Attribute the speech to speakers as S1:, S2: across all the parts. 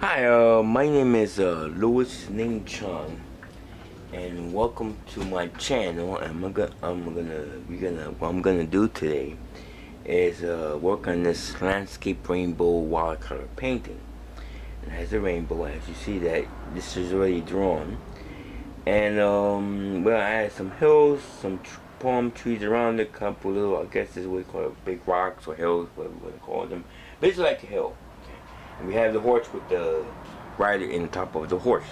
S1: Hi, my name is Louis Ngchong, and welcome to my channel. And what I'm gonna do today is work on this landscape rainbow watercolor painting. It has a rainbow, as you see that this is already drawn, and well, I add some hills, some palm trees around it, couple little, I guess this is what we call it, big rocks or hills, whatever you want to call them. Basically like a hill. We have the horse with the rider in the top of the horse.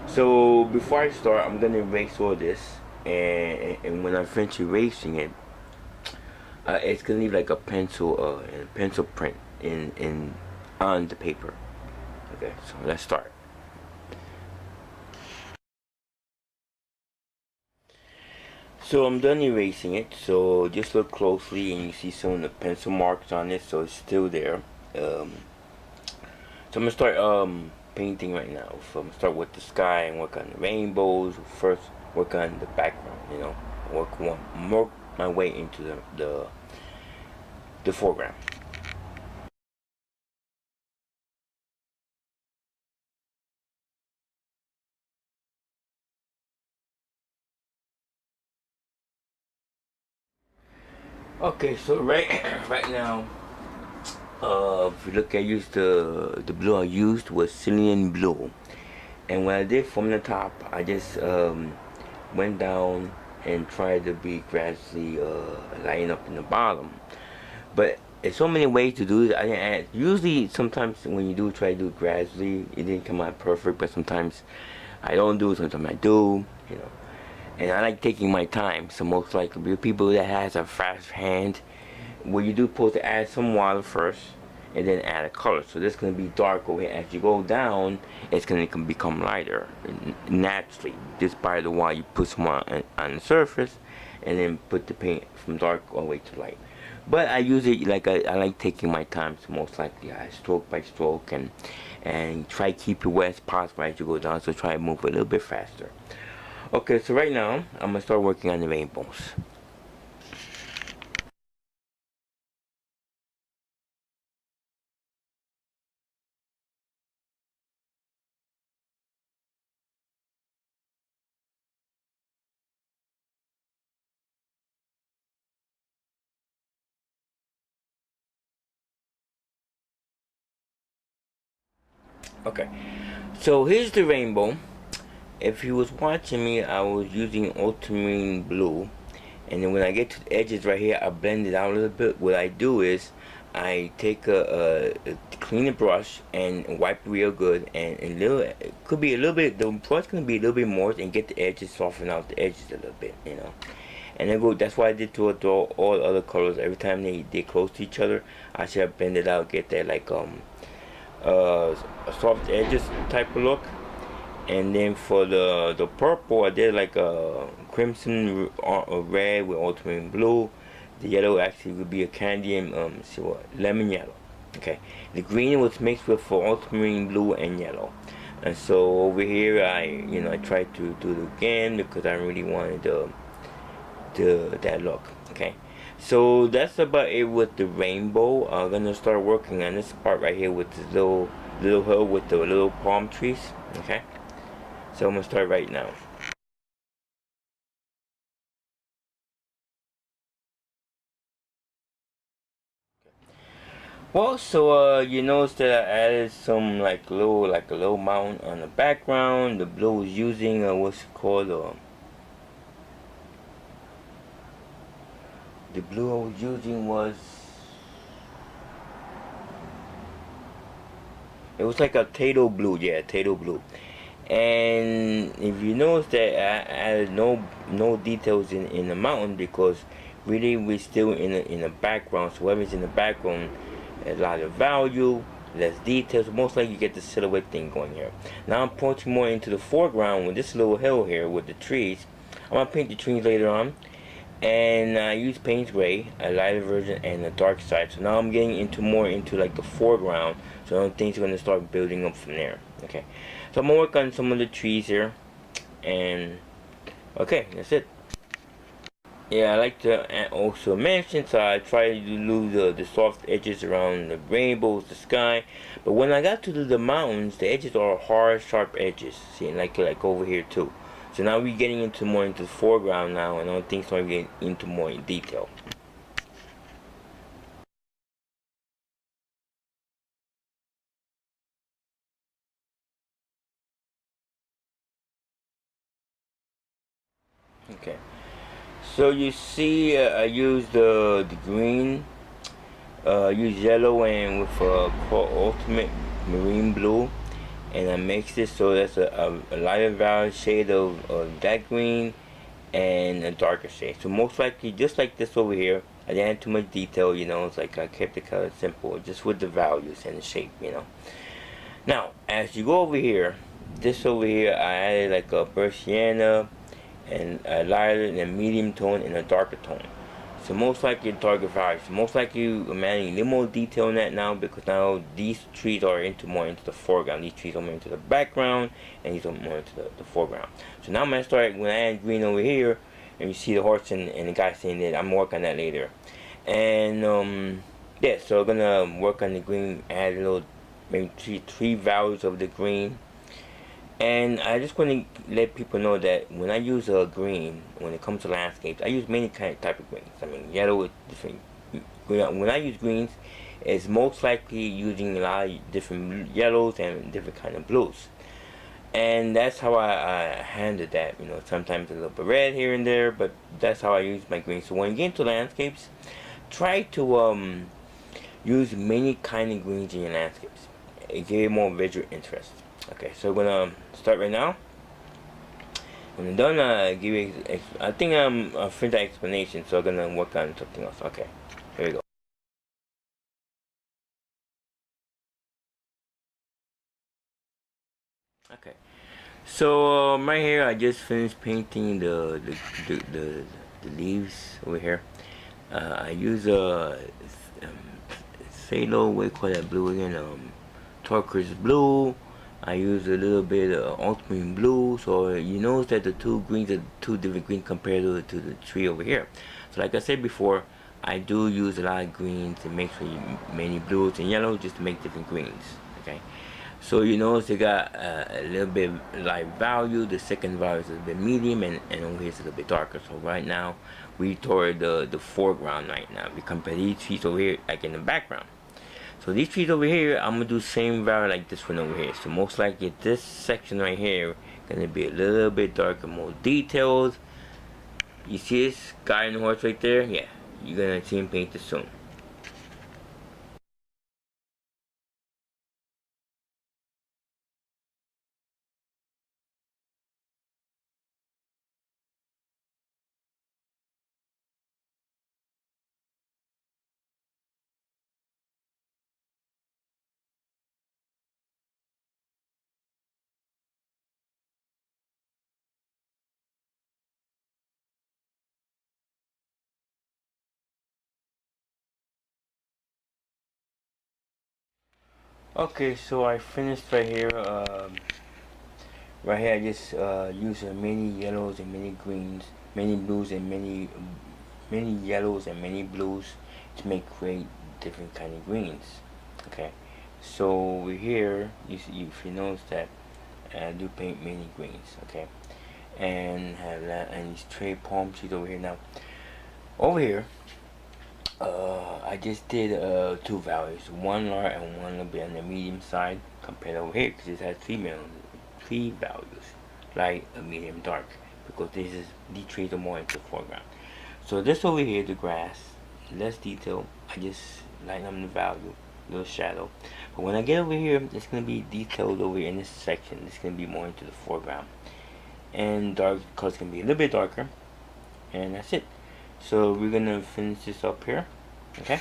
S1: So before I start, I'm gonna erase all this, and when I finish erasing it, it's gonna leave like a pencil print in on the paper. Okay, so let's start. So I'm done erasing it. So just look closely, and you see some of the pencil marks on it, so it's still there. So I'm gonna start painting right now. So I'm gonna start with the sky and work on the rainbows. First, work on the background. Work my way into the foreground. Okay, so right now, if you look, I used the blue I used was Cillian blue, and what I did from the top, I just went down and tried to be gradually lighting up in the bottom. But there's so many ways to do it. I didn't add. Usually, sometimes when you do try to do it gradually, it didn't come out perfect. But sometimes I don't do. Sometimes I do. And I like taking my time. So most likely, people that has a fast hand, what you do, supposed to add some water first, and then add a color. So this is gonna be darker. As you go down, it's gonna become lighter naturally, just by the while you put some on the surface, and then put the paint from dark all the way to light. But I use it like I like taking my time. So most likely, I stroke by stroke and try to keep it wet as possible as you go down. So try to move a little bit faster. Okay, so right now I'm gonna start working on the rainbows. Okay, so here's the rainbow. If you was watching me, I was using ultramarine blue, and then when I get to the edges right here, I blend it out a little bit. What I do is I take a clean brush and wipe it real good, and little, it could be a little bit, the brush can be a little bit more, and get the edges, soften out the edges a little bit. And then go. That's why I did to all other colors. Every time they close to each other, I should blend it out, get that like soft edges type of look. And then for the purple, I did like a crimson red with ultramarine blue. The yellow actually would be a candy and see what, lemon yellow. Okay, the green was mixed with for ultramarine blue and yellow. And so over here, I tried to do it again because I really wanted that look. Okay, so that's about it with the rainbow. I'm gonna start working on this part right here with this little hill with the little palm trees. Okay. So I'm gonna start right now. Well, so you notice that I added some like a little mountain on the background. The blue was using what's it called the blue I was using was, it was like a Tato blue, yeah, Tato blue. And if you notice that I added no details in the mountain because really we're still in the background. So whatever's in the background, a lot of value, less details. Most likely you get the silhouette thing going here. Now I'm pointing more into the foreground with this little hill here with the trees. I'm gonna paint the trees later on. And I use Payne's Gray, a lighter version, and a dark side. So now I'm getting into more into like the foreground. So things are gonna start building up from there. Okay. So I'm gonna work on some of the trees here. And okay, that's it. Yeah, I like to also mention, so I try to do the soft edges around the rainbows, the sky. But when I got to the mountains, the edges are hard, sharp edges. See, like over here too. So now we're getting into more into the foreground now, and I think so I'm getting into more in detail. Okay. So you see, I use the green, use yellow and with called ultimate marine blue, and I mix it so that's a lighter violet shade of that green and a darker shade. So most likely, just like this over here, I didn't add too much detail. It's like I kept the color simple, just with the values and the shape. Now, as you go over here, this over here, I added like a Persiana and a lighter and a medium tone and a darker tone. So most likely target values. Most likely I'm adding a little more detail on that now because now these trees are more into the foreground. These trees are more into the background and these are more into the foreground. So now I'm gonna start when I add green over here and you see the horse and the guy saying that I'm working on that later. And yeah, so I'm gonna work on the green, add a little maybe three values of the green, and I just want to let people know that when I use a green, when it comes to landscapes, I use many kind of type of greens. I mean, yellow is different. When I use greens, it's most likely using a lot of different yellows and different kind of blues. And that's how I handle that. Sometimes a little bit red here and there, but that's how I use my greens. So when you get into landscapes, try to use many kind of greens in your landscapes. It gives you more visual interest. Okay, so we're gonna start right now. When I'm done, give you. I think I'm finished that explanation, so I'm gonna work on something else. Okay, here we go. Okay, so right here, I just finished painting the leaves over here. I use um, phthalo, what do you call that blue again? Turquoise blue. I use a little bit of ultramarine blue, so you notice that the two greens are two different greens compared to the tree over here. So like I said before, I do use a lot of greens to make sure many blues and yellows just to make different greens. Okay, so you notice they got a little bit light value. The second value is a bit medium, and over here is a little bit darker. So right now we toward the foreground right now. We compare these trees over here like in the background. So these trees over here, I'm gonna do same value like this one over here. So most likely this section right here gonna be a little bit darker, more detailed. You see this guy in the horse right there? Yeah, you're gonna see him painted soon. Okay, so I finished right here. Right here, I just use many yellows and many greens, many blues and many yellows and many blues to make create different kind of greens. Okay, so over here, you see, if you notice that I do paint many greens. Okay, and have that and these tray palm trees over here. Now over here, I just did two values, one large and one a little bit on the medium side compared over here because it has three values, light, a medium, dark, because these trees are more into the foreground. So this over here, the grass, less detail. I just lighten up the value, little shadow. But when I get over here, it's gonna be detailed over here in this section. It's gonna be more into the foreground, and dark colors can be a little bit darker, and that's it. So we're gonna finish this up here. Okay.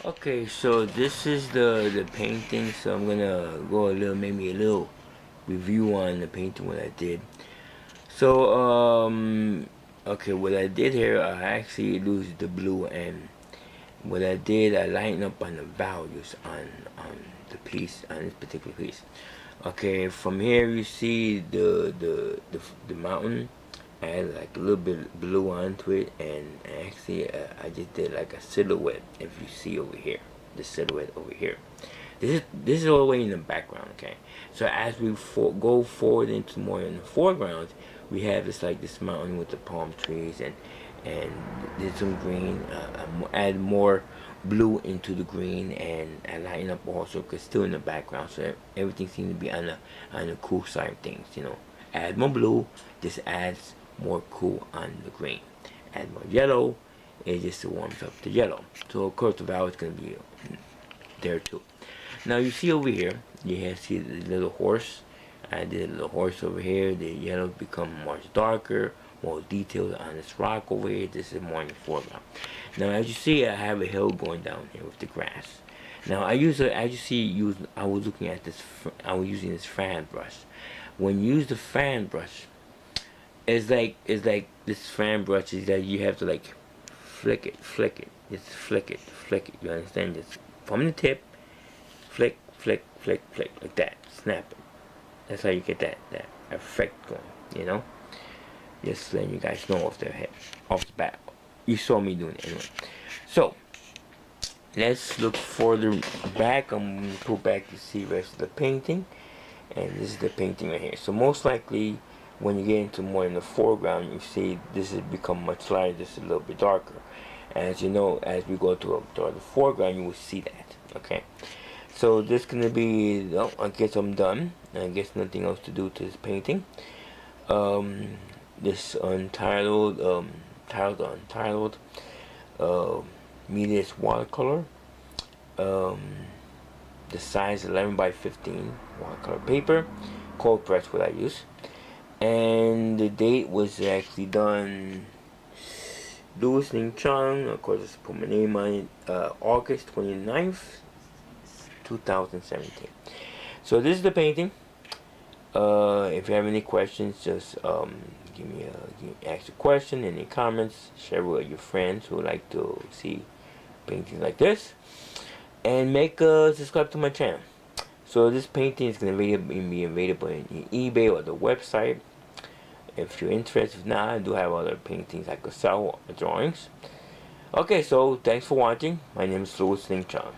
S1: Okay, so this is the painting. So I'm gonna go maybe a little review on the painting what I did. So okay, what I did here, I actually used the blue, and what I did, I lined up on the values on the piece, on this particular piece. Okay, from here you see the mountain. I added like a little bit blue onto it, and actually I just did like a silhouette. If you see over here, the silhouette over here. This is all the way in the background. Okay, so as we go forward into more in the foreground, we have this mountain with the palm trees, and did some green. Add more blue into the green, and I lighten up also because still in the background, so everything seems to be on the cool side of things. Add more blue, this adds more cool on the green. Add more yellow, it just warms up the yellow. So of course the value is going to be there too. Now you see over here, you see the little horse. I did a little horse over here. The yellow become much darker, more detailed on this rock over here. This is more in the foreground. Now as you see, I have a hill going down here with the grass. Now as you see, I was looking at this. I was using this fan brush. When you use the fan brush, it's like this fan brush is that you have to like flick it, just flick it. You understand? Just from the tip, flick, like that. Snap it. That's how you get that effect going. Just letting you guys know off the bat. You saw me doing it anyway. So let's look further back. I'm gonna go back to see the rest of the painting, and this is the painting right here. So most likely, when you get into more in the foreground, you see this has become much lighter. This is a little bit darker. As you know, as we go to the foreground, you will see that. Okay. So this gonna be. Oh, I guess I'm done. I guess nothing else to do to this painting. This untitled, media is watercolor. The size 11 by 15 watercolor paper, cold press what I use, and the date was actually done. Louis Ngchong, of course, I put my name on it. August 29th, 2017. So this is the painting. If you have any questions, just ask a question, any comments, share with your friends who like to see paintings like this, and subscribe to my channel. So this painting is going to be available in eBay or the website. If you're interested, if not, I do have other paintings I could sell, drawings. Okay, so thanks for watching. My name is Louis Ngchong.